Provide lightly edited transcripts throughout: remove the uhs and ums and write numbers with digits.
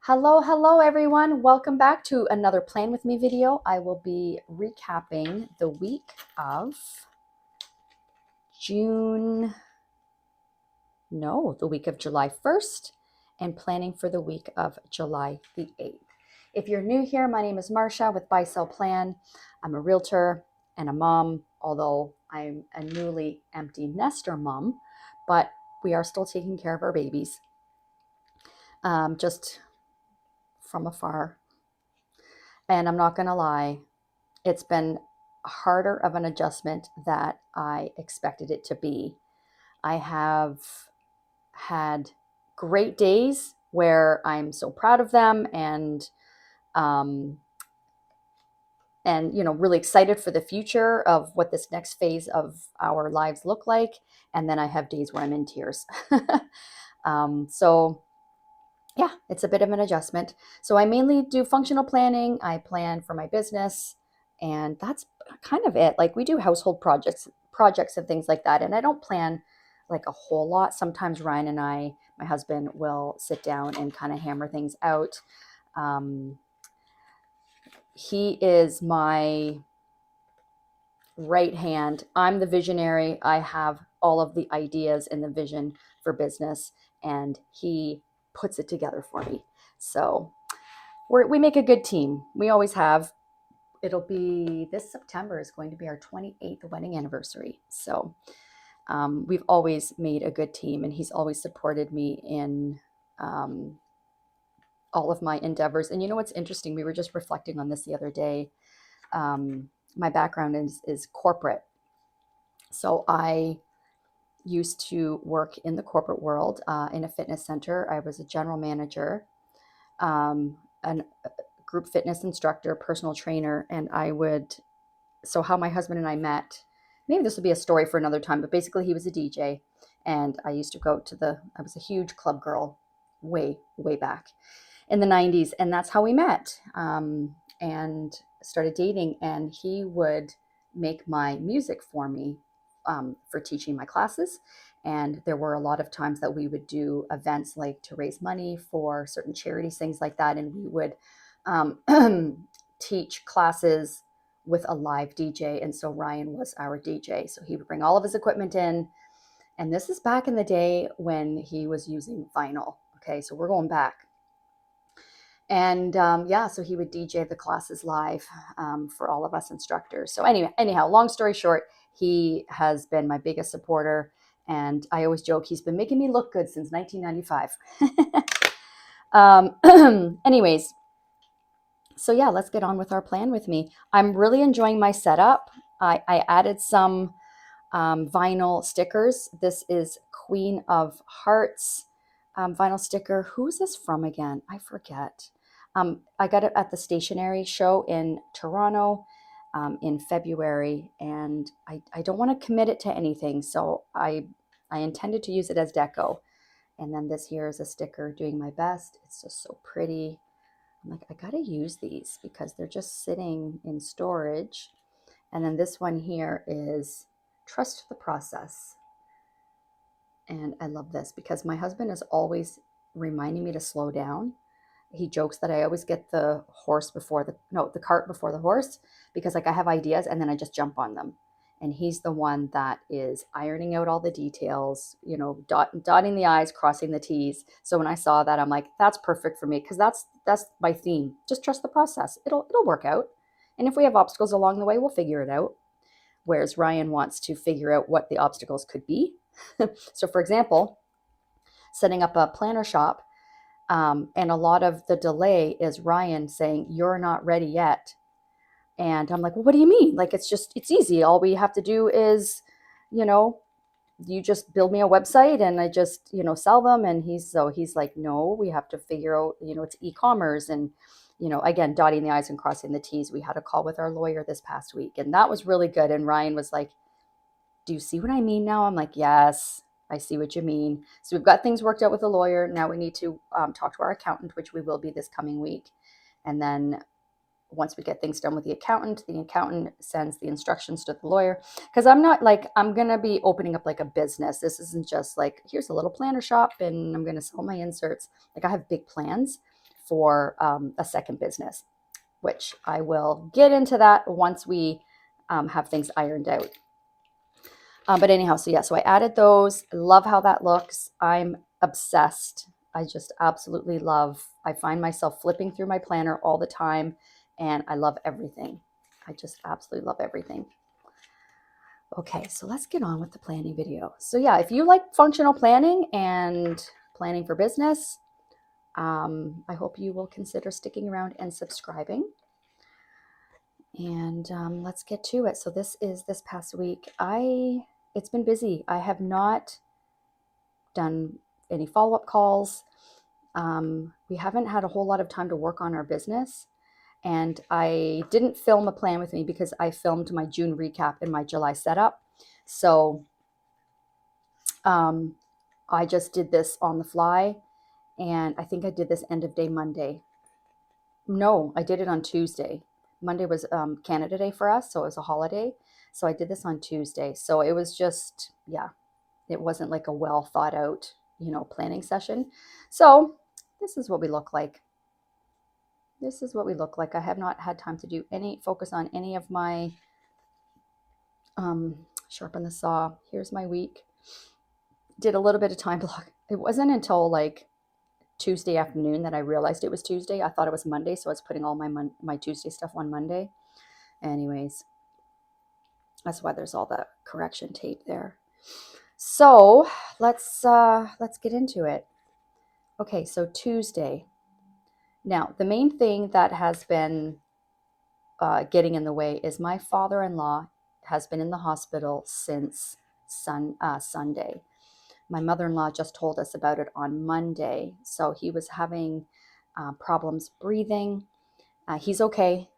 Hello everyone. Welcome back to another Plan With Me video. I will be recapping the week of the week of July 1st and planning for the week of July the 8th. If you're new here, my name is Marsha with Buy Sell Plan. I'm a realtor and a mom, although I'm a newly empty nester mom, but we are still taking care of our babies, just from afar. And I'm not going to lie, it's been harder of an adjustment that I expected it to be. I have had great days where I'm so proud of them um, and really excited for the future of what this next phase of our lives look like. And then I have days where I'm in tears. So yeah, it's a bit of an adjustment. So I mainly do functional planning. I plan for my business, and that's kind of it. Like we do household projects and things like that. And I don't plan like a whole lot. Sometimes Ryan and my husband, will sit down and kind of hammer things out. He is my right hand. I'm the visionary. I have all of the ideas and the vision for business, and he puts it together for me. So we make a good team. We always have. It'll be this September is going to be our 28th wedding anniversary. So we've always made a good team, and he's always supported me in all of my endeavors. And you know what's interesting? We were just reflecting on this the other day. My background is corporate. So I used to work in the corporate world in a fitness center. I was a general manager, a group fitness instructor, personal trainer, and so how my husband and I met, maybe this will be a story for another time, but basically he was a DJ, and I used to go to I was a huge club girl way back in the 90s, and that's how we met, and started dating, and he would make my music for me for teaching my classes. And there were a lot of times that we would do events like to raise money for certain charities, things like that, and we would teach classes with a live DJ. And so Ryan was our DJ. So he would bring all of his equipment in. And this is back in the day when he was using vinyl. Okay, so we're going back. And so he would DJ the classes live for all of us instructors. So anyhow, long story short, he has been my biggest supporter. And I always joke, he's been making me look good since 1995. Anyways, so yeah, let's get on with our plan with me. I'm really enjoying my setup. I added some vinyl stickers. This is Queen of Hearts vinyl sticker. Who's this from again? I forget. I got it at the stationery show in Toronto in February, and I don't want to commit it to anything, so I intended to use it as deco. And then this here is a sticker, doing my best. It's just so pretty. I'm like, I gotta use these because they're just sitting in storage. And then this one here is trust the process. And I love this because my husband is always reminding me to slow down. He jokes that I always get the cart before the horse, because like I have ideas and then I just jump on them. And he's the one that is ironing out all the details, dotting the I's, crossing the T's. So when I saw that, I'm like, that's perfect for me, because that's my theme. Just trust the process. It'll work out. And if we have obstacles along the way, we'll figure it out. Whereas Ryan wants to figure out what the obstacles could be. So for example, setting up a planner shop, and a lot of the delay is Ryan saying, you're not ready yet. And I'm like, well, what do you mean? Like, it's easy. All we have to do is, you just build me a website and I just, sell them. And he's like, no, we have to figure out, it's e-commerce. And, again, dotting the I's and crossing the T's. We had a call with our lawyer this past week, and that was really good. And Ryan was like, do you see what I mean now? I'm like, yes, I see what you mean. So we've got things worked out with the lawyer. Now we need to talk to our accountant, which we will be this coming week. And then once we get things done with the accountant sends the instructions to the lawyer. Because I'm not like, I'm going to be opening up like a business. This isn't just like, here's a little planner shop and I'm going to sell my inserts. Like, I have big plans for a second business, which I will get into that once we have things ironed out. But anyhow, so I added those. Love how that looks. I'm obsessed. I just absolutely love. I find myself flipping through my planner all the time, and I love everything. I just absolutely love everything. Okay, so let's get on with the planning video. So yeah, if you like functional planning and planning for business, I hope you will consider sticking around and subscribing. And let's get to it. So this past week. It's been busy. I have not done any follow-up calls. We haven't had a whole lot of time to work on our business. And I didn't film a plan with me because I filmed my June recap and my July setup. So I just did this on the fly. And I think I did this end of day Monday. No, I did it on Tuesday. Monday was Canada Day for us, so it was a holiday. So I did this on Tuesday. So it was just, yeah, it wasn't like a well thought out, planning session. So this is what we look like. This is what we look like. I have not had time to focus on any of my, sharpen the saw. Here's my week. Did a little bit of time block. It wasn't until like Tuesday afternoon that I realized it was Tuesday. I thought it was Monday, so I was putting all my Tuesday stuff on Monday. Anyways, that's why there's all that correction tape there. So let's get into it. Okay, so Tuesday. Now, the main thing that has been getting in the way is my father-in-law has been in the hospital since Sunday. My mother-in-law just told us about it on Monday. So he was having problems breathing. He's okay.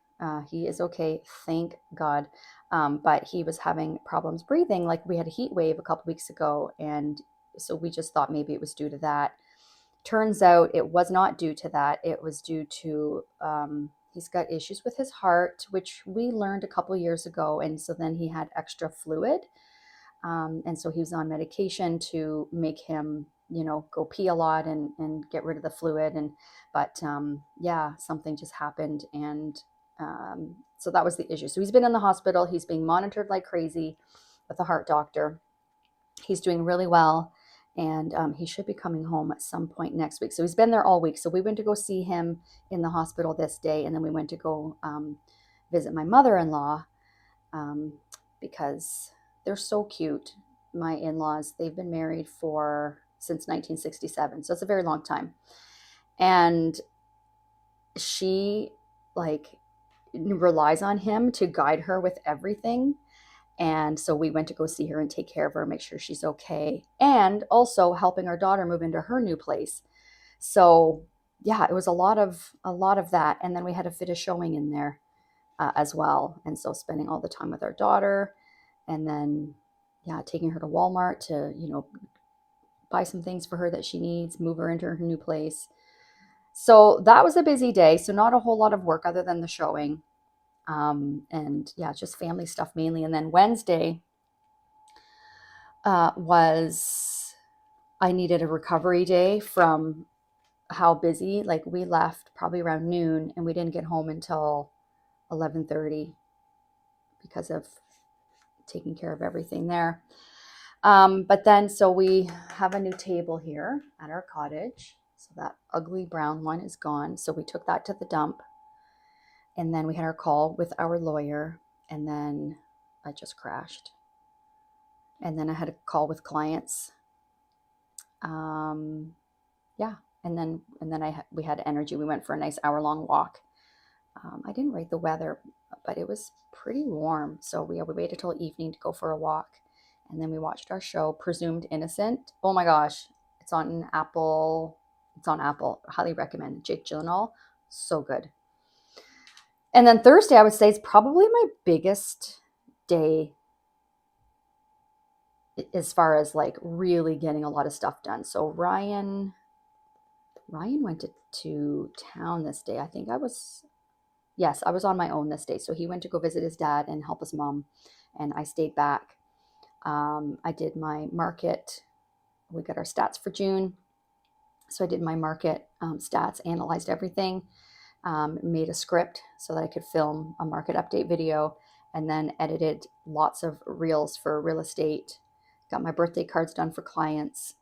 He is okay, thank God. But he was having problems breathing. Like we had a heat wave a couple weeks ago, and so we just thought maybe it was due to that. Turns out it was not due to that. It was due to he's got issues with his heart, which we learned a couple years ago, and so then he had extra fluid. And so he was on medication to make him, go pee a lot and get rid of the fluid. But yeah, something just happened. And so that was the issue. So he's been in the hospital. He's being monitored like crazy with a heart doctor. He's doing really well. And he should be coming home at some point next week. So he's been there all week. So we went to go see him in the hospital this day. And then we went to go visit my mother-in-law because they're so cute. My in-laws, they've been married since 1967. So it's a very long time. And she relies on him to guide her with everything. And so we went to go see her and take care of her, make sure she's okay. And also helping our daughter move into her new place. So yeah, it was a lot of that. And then we had a fit of showing in there as well. And so spending all the time with our daughter. And then, yeah, taking her to Walmart to, buy some things for her that she needs, move her into her new place. So that was a busy day. So not a whole lot of work other than the showing. And yeah, just family stuff mainly. And then Wednesday I needed a recovery day from how busy. Like we left probably around noon and we didn't get home until 11:30 because of taking care of everything there. But then, so we have a new table here at our cottage. So that ugly brown one is gone. So we took that to the dump. And then we had our call with our lawyer. And then I just crashed. And then I had a call with clients. Yeah. And then we had energy. We went for a nice hour-long walk. I didn't rate the weather, but it was pretty warm. So we waited till evening to go for a walk. And then we watched our show, Presumed Innocent. Oh my gosh, it's on Apple. It's on Apple. Highly recommend. Jake Gyllenhaal, so good. And then Thursday, I would say, is probably my biggest day as far as like really getting a lot of stuff done. So Ryan went to town this day. I think I was on my own this day. So he went to go visit his dad and help his mom, and I stayed back. I did my market. We got our stats for June. So I did my market stats, analyzed everything, made a script so that I could film a market update video, and then edited lots of reels for real estate. Got my birthday cards done for clients.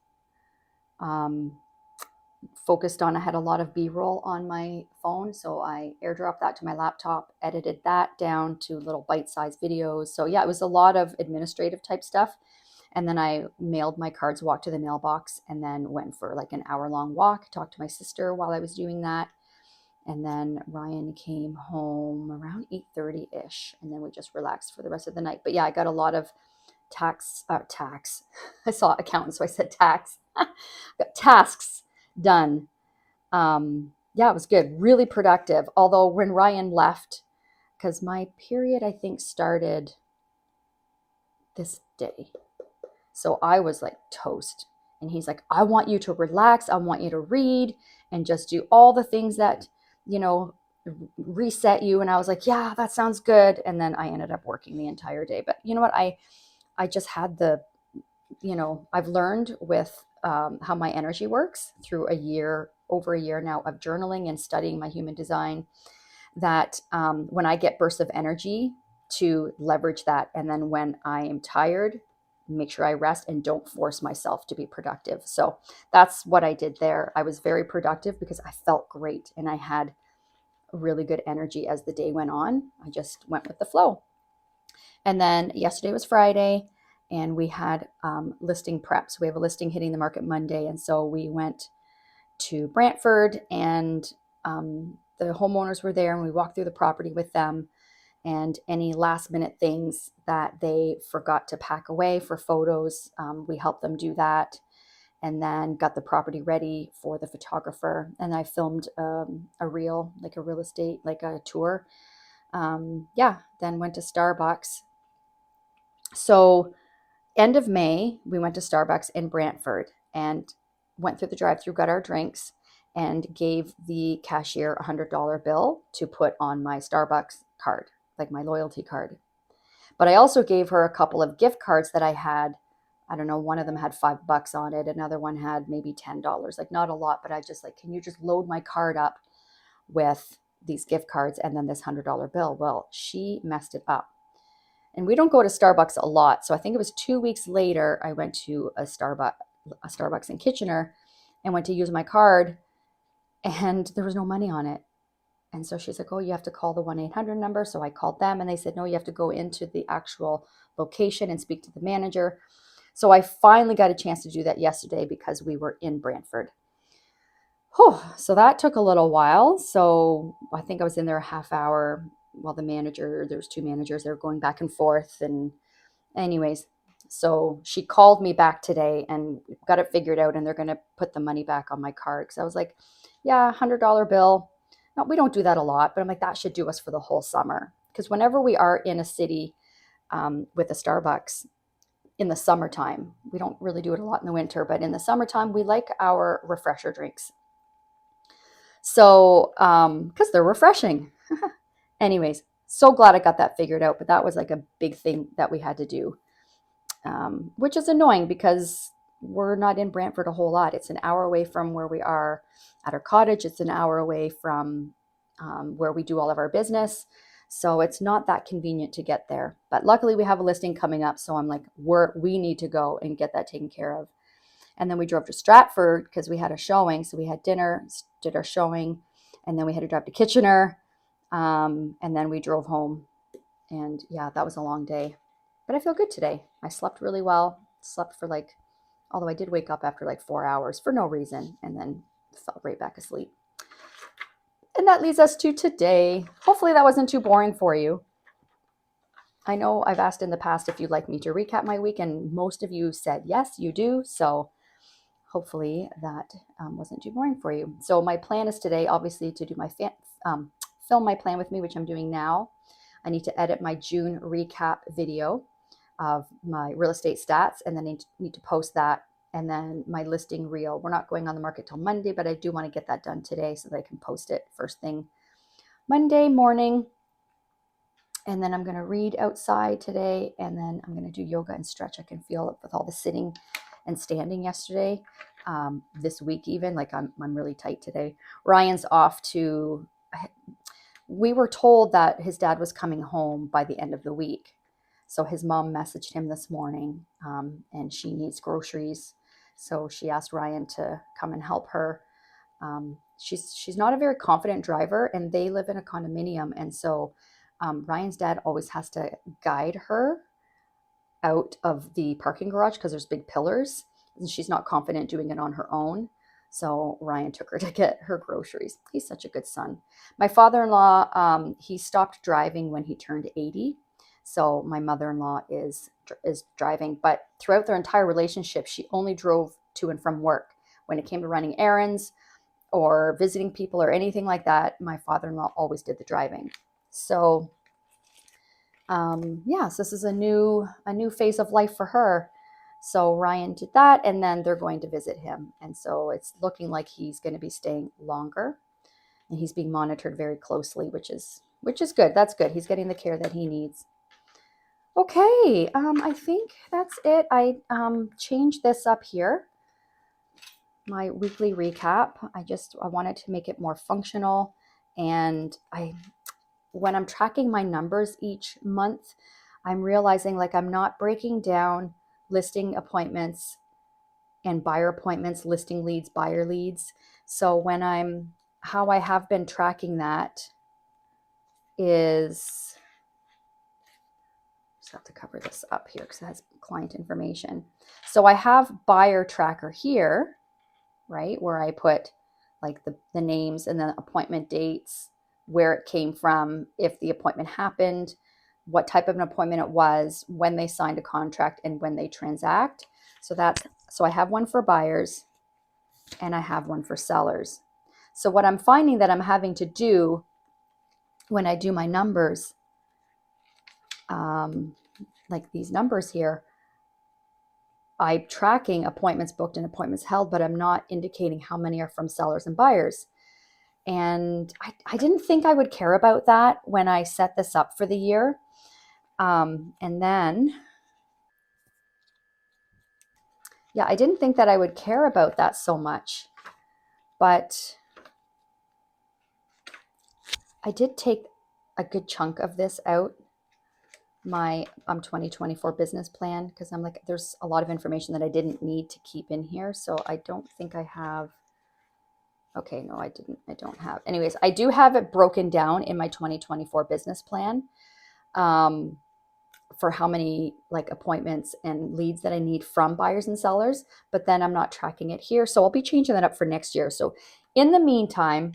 Focused on, I had a lot of B-roll on my phone, so I airdropped that to my laptop, edited that down to little bite-sized videos. So yeah, it was a lot of administrative type stuff. And then I mailed my cards, walked to the mailbox, and then went for like an hour-long walk, talked to my sister while I was doing that. And then Ryan came home around 8:30-ish, and then we just relaxed for the rest of the night. But yeah, I got a lot of tax. I saw accountant, so I said tax. Got tasks done. Yeah, it was good. Really productive. Although when Ryan left, because my period, I think, started this day. So I was like toast. And he's like, I want you to relax. I want you to read and just do all the things that, you know, reset you. And I was like, yeah, that sounds good. And then I ended up working the entire day. But you know what? I just had the, I've learned with how my energy works through over a year now of journaling and studying my human design, that when I get bursts of energy, to leverage that. And then when I am tired, make sure I rest and don't force myself to be productive. So that's what I did there. I was very productive because I felt great and I had really good energy as the day went on. I just went with the flow. And then yesterday was Friday, and we had listing preps. We have a listing hitting the market Monday. And so we went to Brantford, and the homeowners were there, and we walked through the property with them, and any last minute things that they forgot to pack away for photos, we helped them do that, and then got the property ready for the photographer. And I filmed a reel, like a real estate, like a tour. Yeah, then went to Starbucks. So end of May, we went to Starbucks in Brantford and went through the drive-through, got our drinks, and gave the cashier a $100 bill to put on my Starbucks card, like my loyalty card. But I also gave her a couple of gift cards that I had. I don't know, one of them had $5 on it. Another one had maybe $10, like not a lot, but I just like, can you just load my card up with these gift cards and then this $100 bill? Well, she messed it up. And we don't go to Starbucks a lot. So I think it was 2 weeks later, I went to a Starbucks in Kitchener and went to use my card, and there was no money on it. And so she's like, oh, you have to call the 1-800 number. So I called them, and they said, no, you have to go into the actual location and speak to the manager. So I finally got a chance to do that yesterday because we were in Brantford. Whew, so that took a little while. So I think I was in there a half hour while there's two managers, they were going back and forth. And anyways, so she called me back today and got it figured out, and they're going to put the money back on my card. Because I was like, yeah, $100 bill. No, we don't do that a lot, but I'm like, that should do us for the whole summer. Because whenever we are in a city with a Starbucks in the summertime, we don't really do it a lot in the winter, but in the summertime, we like our refresher drinks. So, because they're refreshing. Anyways, so glad I got that figured out, but that was like a big thing that we had to do, which is annoying because we're not in Brantford a whole lot. It's an hour away from where we are at our cottage. It's an hour away from where we do all of our business. So it's not that convenient to get there. But luckily we have a listing coming up. So I'm like, we need to go and get that taken care of. And then we drove to Stratford because we had a showing. So we had dinner, did our showing, and then we had to drive to Kitchener. And then we drove home. And yeah, that was a long day. But I feel good today. I slept really well. Slept for although I did wake up after like 4 hours for no reason, and then fell right back asleep. And that leads us to today. Hopefully that wasn't too boring for you. I know I've asked in the past if you'd like me to recap my week, and most of you said yes, you do. So hopefully that wasn't too boring for you. So my plan is today, obviously, to do my film my plan with me, which I'm doing now. I need to edit my June recap video of my real estate stats, and then I need to post that. And then my listing reel. We're not going on the market till Monday, but I do want to get that done today so that I can post it first thing Monday morning. And then I'm going to read outside today, and then I'm going to do yoga and stretch. I can feel it with all the sitting and standing yesterday. this week even. Like I'm really tight today. Ryan's off to, we were told that his dad was coming home by the end of the week. So his mom messaged him this morning, and she needs groceries. So she asked Ryan to come and help her. She's not a very confident driver, and they live in a condominium. And so Ryan's dad always has to guide her out of the parking garage because there's big pillars, and she's not confident doing it on her own. So Ryan took her to get her groceries. He's such a good son. My father-in-law, he stopped driving when he turned 80. So my mother-in-law is driving, but throughout their entire relationship, she only drove to and from work. When it came to running errands or visiting people or anything like that, my father-in-law always did the driving. So yes, this is a new phase of life for her. So Ryan did that, and then they're going to visit him. And so it's looking like he's going to be staying longer, and he's being monitored very closely, which is good. That's good. He's getting the care that he needs. Okay, I think that's it. I changed this up here, my weekly recap. I wanted to make it more functional, and when I'm tracking my numbers each month, I'm realizing like I'm not breaking down listing appointments and buyer appointments, listing leads, buyer leads. So how I have been tracking that is, just have to cover this up here because it has client information. So I have buyer tracker here, right, where I put like the names and the appointment dates, where it came from, if the appointment happened, what type of an appointment it was, when they signed a contract, and when they transact. So I have one for buyers and I have one for sellers. So what I'm finding that I'm having to do when I do my numbers, like these numbers here, I'm tracking appointments booked and appointments held, but I'm not indicating how many are from sellers and buyers. And I didn't think I would care about that when I set this up for the year. And then, yeah, I didn't think that I would care about that so much, but I did take a good chunk of this out, my 2024 business plan, because I'm like, there's a lot of information that I didn't need to keep in here. So I don't think I have. Okay, no, I don't have. Anyways, I do have it broken down in my 2024 business plan, for how many like appointments and leads that I need from buyers and sellers, but then I'm not tracking it here. So I'll be changing that up for next year. So in the meantime,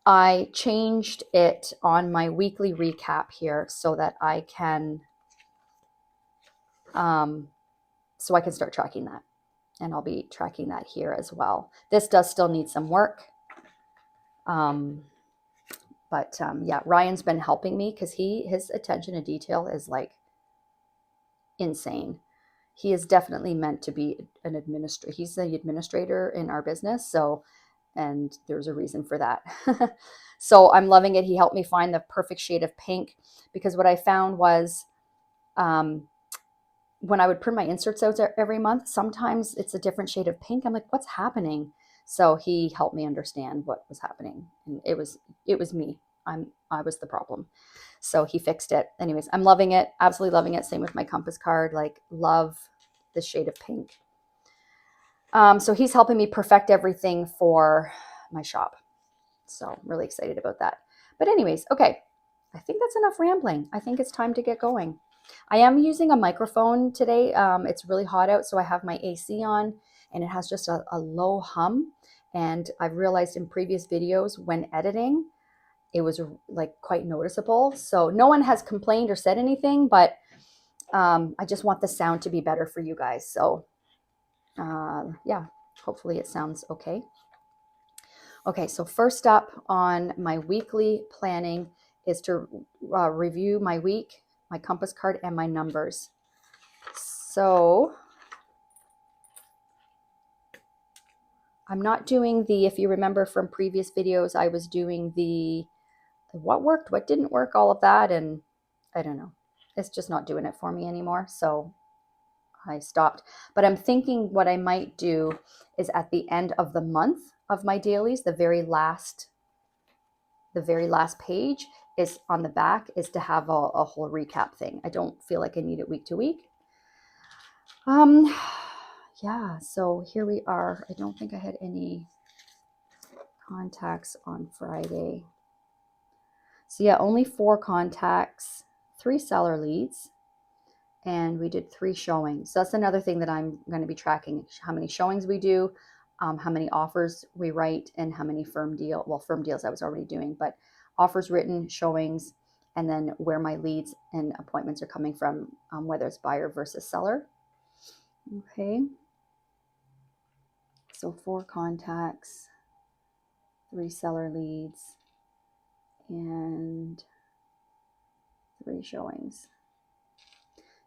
I changed it on my weekly recap here so that I can, so I can start tracking that. And I'll be tracking that here as well. This does still need some work. But yeah, Ryan's been helping me because his attention to detail is like insane. He is definitely meant to be an administrator. He's the administrator in our business. So, and there's a reason for that. So I'm loving it. He helped me find the perfect shade of pink, because what I found was, when I would print my inserts out every month, sometimes it's a different shade of pink. I'm like, what's happening? So he helped me understand what was happening. And it was me. I was the problem. So he fixed it. Anyways, I'm loving it. Absolutely loving it. Same with my compass card. Like, love this shade of pink. So he's helping me perfect everything for my shop. So I'm really excited about that. But anyways, okay. I think that's enough rambling. I think it's time to get going. I am using a microphone today. It's really hot out, so I have my AC on, and it has just a low hum. And I've realized in previous videos when editing, it was like quite noticeable. So no one has complained or said anything, but I just want the sound to be better for you guys. So yeah, hopefully it sounds okay. Okay, so first up on my weekly planning is to review my week, my compass card, and my numbers. So I'm not doing if you remember from previous videos, I was doing what worked, what didn't work, all of that, and I don't know. It's just not doing it for me anymore. So I stopped. But I'm thinking what I might do is at the end of the month of my dailies, the very last page is on the back is to have a whole recap thing. I don't feel like I need it week to week. Yeah, so here we are. I don't think I had any contacts on Friday. So yeah, only 4 contacts, 3 seller leads, and we did 3 showings. So that's another thing that I'm going to be tracking: how many showings we do, how many offers we write, and how many firm deals I was already doing, but offers written, showings, and then where my leads and appointments are coming from, whether it's buyer versus seller. Okay. So 4 contacts, 3 seller leads, and 3 showings.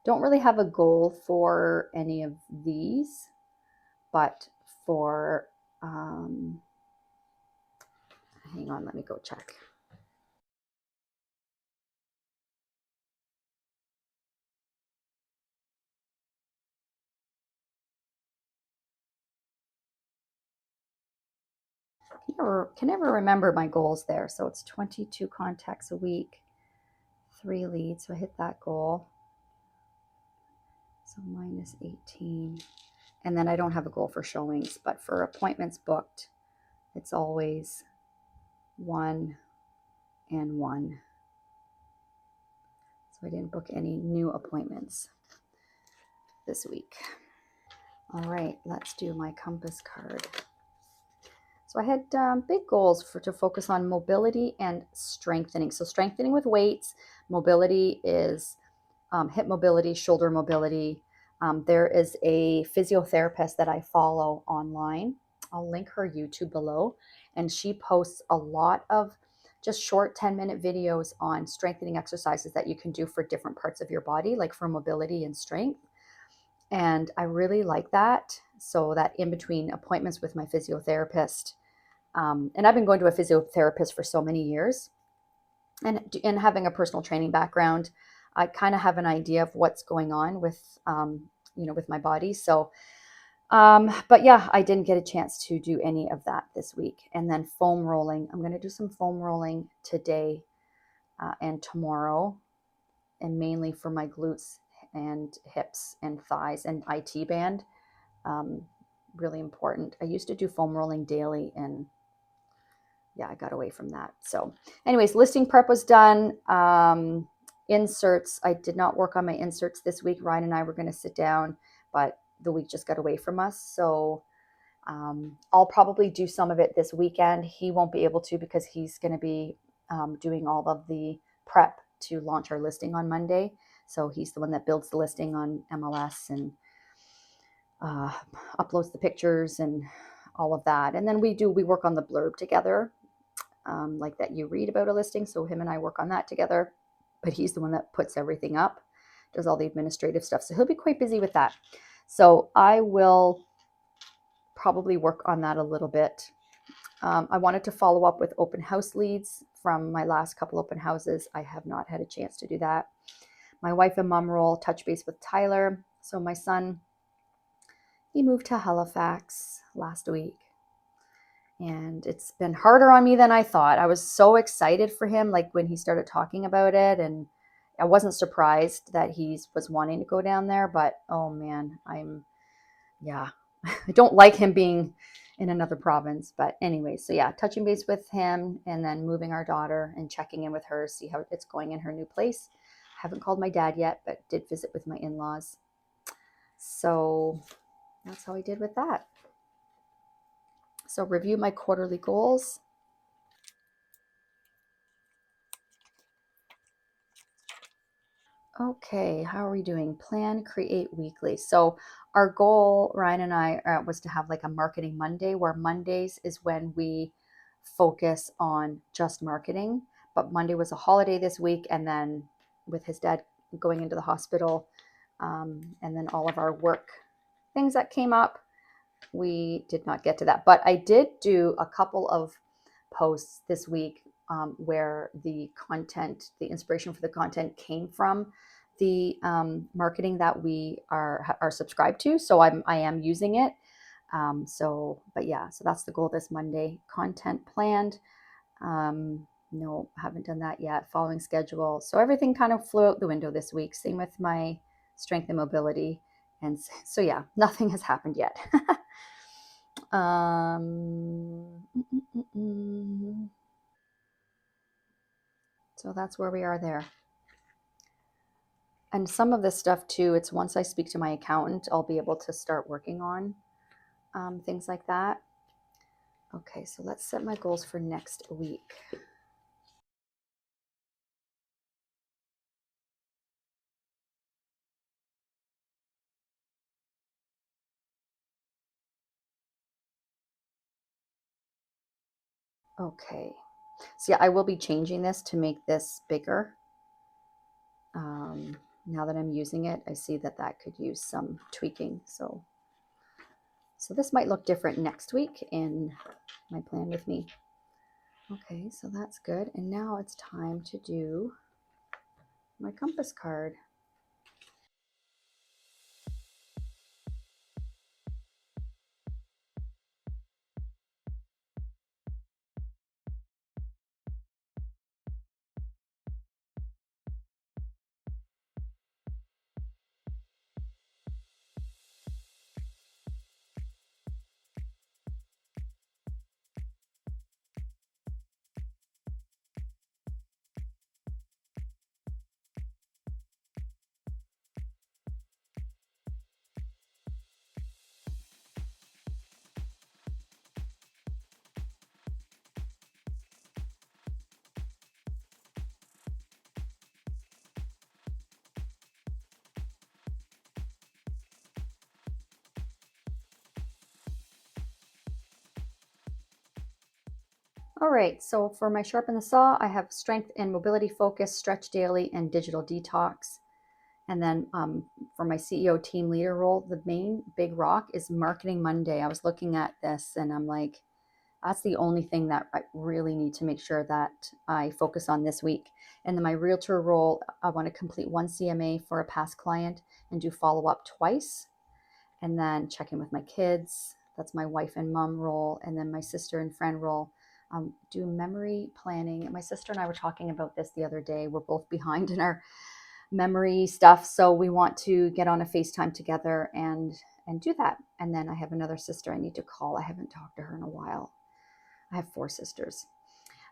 Don't really have a goal for any of these, but for, hang on, let me go check. Can never remember my goals there. So it's 22 contacts a week, 3 leads. So I hit that goal. So minus 18. And then I don't have a goal for showings, but for appointments booked, it's always 1 and 1. So I didn't book any new appointments this week. All right, let's do my compass card. So I had big goals to focus on mobility and strengthening. So strengthening with weights, mobility is hip mobility, shoulder mobility. There is a physiotherapist that I follow online. I'll link her YouTube below, and she posts a lot of just short 10-minute videos on strengthening exercises that you can do for different parts of your body, like for mobility and strength. And I really like that. So that in between appointments with my physiotherapist, and I've been going to a physiotherapist for so many years, and having a personal training background, I kind of have an idea of what's going on with, with my body. So, but yeah, I didn't get a chance to do any of that this week. And then foam rolling. I'm going to do some foam rolling today and tomorrow, and mainly for my glutes and hips and thighs and IT band. Really important. I used to do foam rolling daily, and yeah, I got away from that. So anyways, listing prep was done. Inserts, I did not work on my inserts this week. Ryan and I were going to sit down, but the week just got away from us. So I'll probably do some of it this weekend. He won't be able to because he's going to be doing all of the prep to launch our listing on Monday. So he's the one that builds the listing on MLS and uploads the pictures and all of that. And then we work on the blurb together, like that you read about a listing. So him and I work on that together, but he's the one that puts everything up, does all the administrative stuff. So he'll be quite busy with that. So I will probably work on that a little bit. I wanted to follow up with open house leads from my last couple open houses. I have not had a chance to do that. My wife and mom role, touch base with Tyler. So my son, he moved to Halifax last week, and it's been harder on me than I thought. I was so excited for him, like when he started talking about it, and I wasn't surprised that he was wanting to go down there, but oh man, I don't like him being in another province. But anyway, so yeah, touching base with him, and then moving our daughter and checking in with her, see how it's going in her new place. Haven't called my dad yet, but did visit with my in-laws. So that's how I did with that. So review my quarterly goals. Okay, how are we doing? Plan, create weekly. So our goal, Ryan and I, was to have like a marketing Monday, where Mondays is when we focus on just marketing. But Monday was a holiday this week, and then with his dad going into the hospital, and then all of our work things that came up, we did not get to that. But I did do a couple of posts this week where the inspiration for the content came from the marketing that we are subscribed to. So I am using it. But yeah, so that's the goal this Monday. Content planned. No, haven't done that yet. Following schedule. So everything kind of flew out the window this week. Same with my strength and mobility. And so yeah, nothing has happened yet. um, mm, mm, mm, mm. So that's where we are there. And some of this stuff too, it's once I speak to my accountant, I'll be able to start working on things like that. Okay, so let's set my goals for next week. Okay, so yeah, I will be changing this to make this bigger. Now that I'm using it, I see that that could use some tweaking. So this might look different next week in my plan with me. Okay, so that's good. And now it's time to do my compass card. All right, so for my sharpen the saw, I have strength and mobility focus, stretch daily, and digital detox. And then for my CEO team leader role, the main big rock is Marketing Monday. I was looking at this and I'm like, that's the only thing that I really need to make sure that I focus on this week. And then my realtor role, I want to complete one CMA for a past client and do follow up twice. And then check in with my kids. That's my wife and mom role. And then my sister and friend role. Do memory planning. My sister and I were talking about this the other day. We're both behind in our memory stuff, so we want to get on a FaceTime together and do that. And then I have another sister I need to call. I haven't talked to her in a while. I have 4 sisters.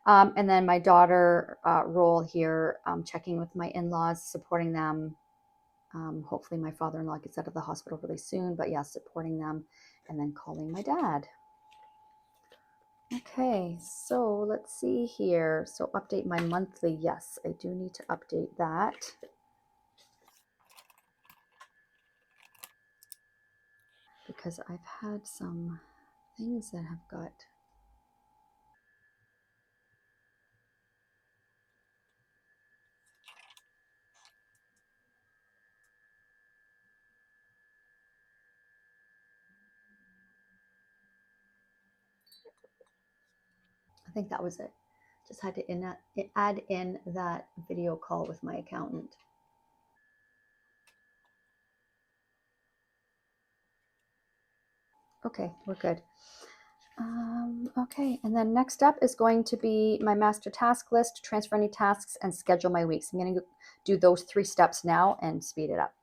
And then my daughter role here, checking with my in-laws, supporting them. Hopefully my father-in-law gets out of the hospital really soon, but yeah, supporting them, and then calling my dad. Okay, so let's see here. So update my monthly. Yes, I do need to update that. Because I've had some things that have got. I think that was it. Just had to add in that video call with my accountant. Okay, we're good. Okay, and then next up is going to be my master task list, transfer any tasks, and schedule my weeks. I'm going to do those 3 steps now and speed it up.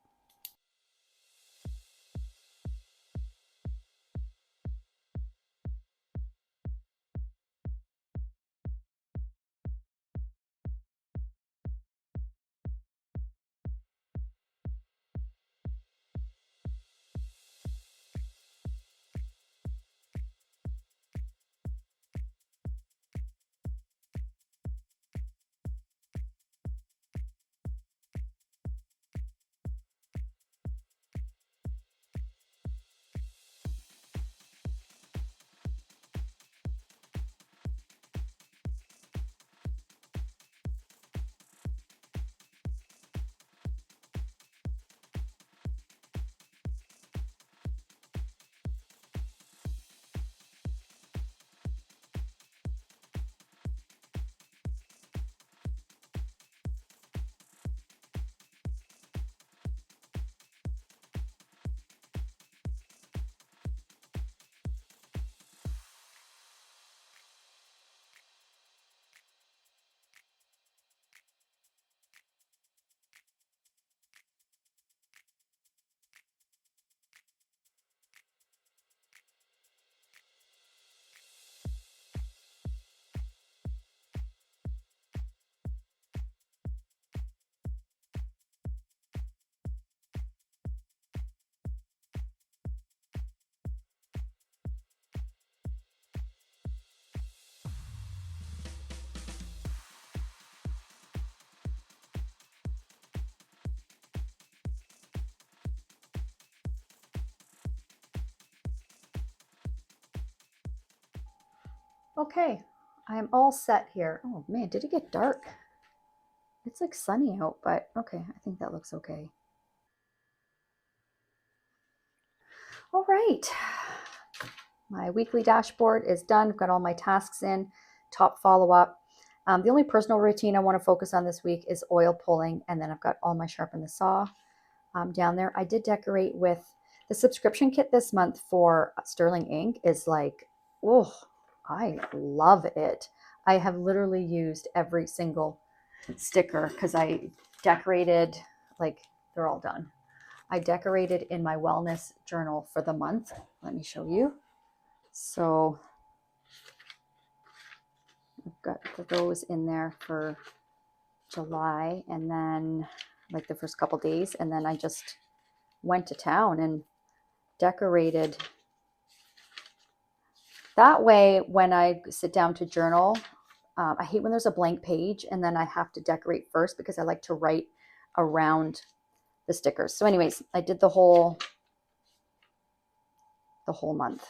Okay, I am all set here. Oh man, did it get dark? It's like sunny out, but okay, I think that looks okay. All right, my weekly dashboard is done. I've got all my tasks in, top follow-up. The only personal routine I want to focus on this week is oil pulling, and then I've got all my sharpen the saw down there. I did decorate with the subscription kit this month for Sterling Ink is like, oh, I love it. I have literally used every single sticker because I decorated, like they're all done. I decorated in my wellness journal for the month. Let me show you. So I've got those in there for July and then like the first couple days. And then I just went to town and decorated. That way, when I sit down to journal, I hate when there's a blank page and then I have to decorate first because I like to write around the stickers. So anyways, I did the whole month.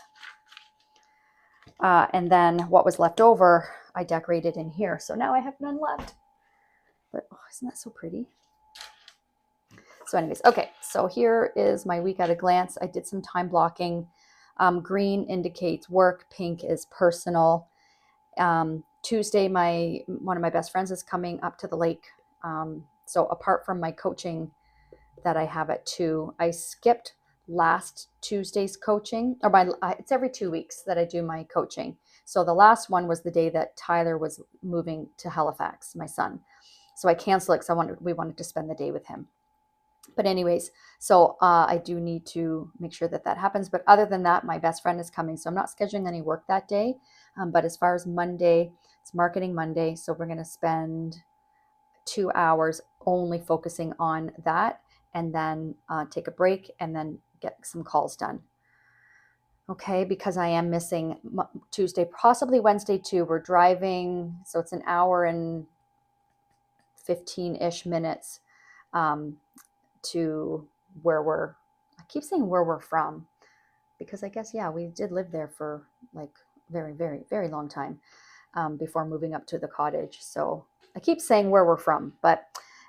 And then what was left over, I decorated in here. So now I have none left. But oh, isn't that so pretty? So anyways, okay. So here is my week at a glance. I did some time blocking. Green indicates work. Pink is personal. Tuesday, one of my best friends is coming up to the lake. So apart from my coaching that I have at 2, I skipped last Tuesday's coaching, or it's every 2 weeks that I do my coaching. So the last one was the day that Tyler was moving to Halifax, my son. So I canceled it because we wanted to spend the day with him. But anyways, so I do need to make sure that happens. But other than that, my best friend is coming. So I'm not scheduling any work that day. But as far as Monday, it's Marketing Monday. So we're going to spend 2 hours only focusing on that and then take a break and then get some calls done. Okay, because I am missing Tuesday, possibly Wednesday too. We're driving, so it's an hour and 15-ish minutes to I keep saying where we're from, because I guess, yeah, we did live there for like very, very, very long time before moving up to the cottage. So I keep saying where we're from, but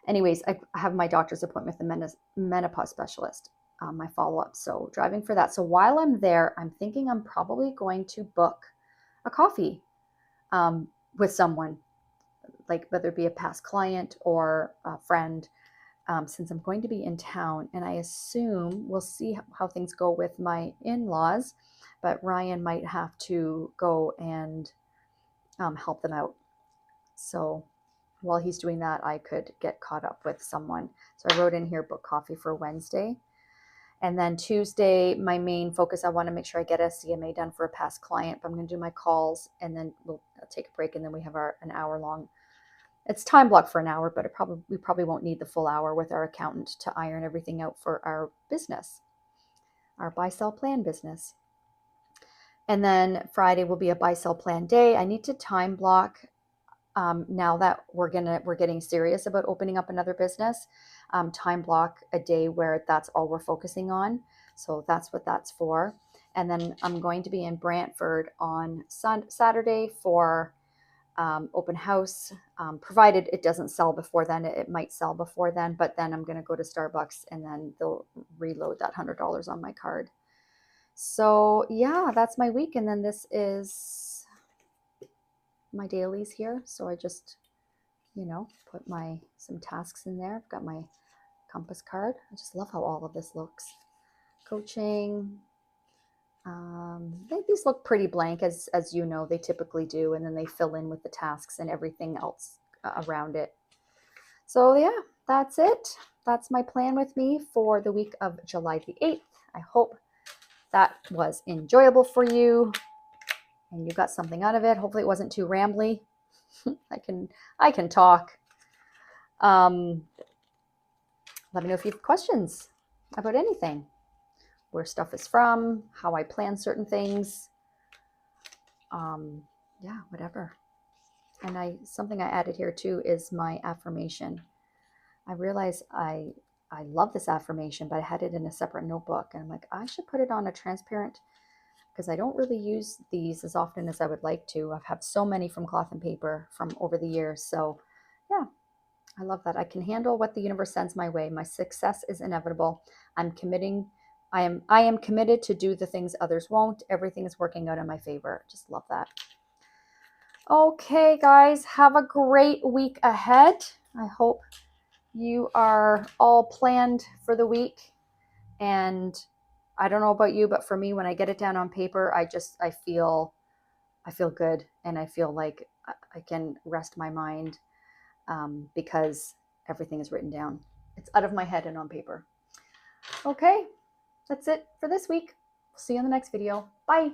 anyways, I have my doctor's appointment with the menopause specialist, my follow-up. So driving for that. So while I'm there, I'm thinking I'm probably going to book a coffee with someone, like whether it be a past client or a friend, since I'm going to be in town. And I assume we'll see how things go with my in-laws, but Ryan might have to go and help them out. So while he's doing that, I could get caught up with someone. So I wrote in here, book coffee for Wednesday. And then Tuesday, my main focus, I want to make sure I get a CMA done for a past client. But I'm going to do my calls and then we'll take a break. And then we have an hour long. It's time blocked for an hour, but we probably won't need the full hour with our accountant to iron everything out for our business, our buy-sell plan business. And then Friday will be a buy-sell plan day. I need to time block now that we're getting serious about opening up another business. Time block a day where that's all we're focusing on. So that's what that's for. And then I'm going to be in Brantford on Saturday for open house, provided it doesn't sell before then. It might sell before then, but then I'm going to go to Starbucks and then they'll reload that $100 on my card. So yeah, that's my week. And then this is my dailies here. So I just, put some tasks in there. I've got my compass card. I just love how all of this looks. Coaching. These look pretty blank, as you know, they typically do, and then they fill in with the tasks and everything else around it. So yeah, that's it. That's my plan with me for the week of July the 8th. I hope that was enjoyable for you and you got something out of it. Hopefully it wasn't too rambly. I can talk. Let me know if you have questions about anything. Where stuff is from, how I plan certain things. Yeah, whatever. And something I added here too is my affirmation. I realized I love this affirmation, but I had it in a separate notebook, and I'm like, I should put it on a transparent because I don't really use these as often as I would like to. I've had so many from cloth and paper from over the years. So yeah, I love that. I can handle what the universe sends my way. My success is inevitable. I'm committing. I am committed to do the things others won't. Everything is working out in my favor. Just love that. Okay, guys, have a great week ahead. I hope you are all planned for the week. And I don't know about you, but for me, when I get it down on paper, I feel good, and I feel like I can rest my mind because everything is written down. It's out of my head and on paper. Okay, that's it for this week. See you in the next video. Bye.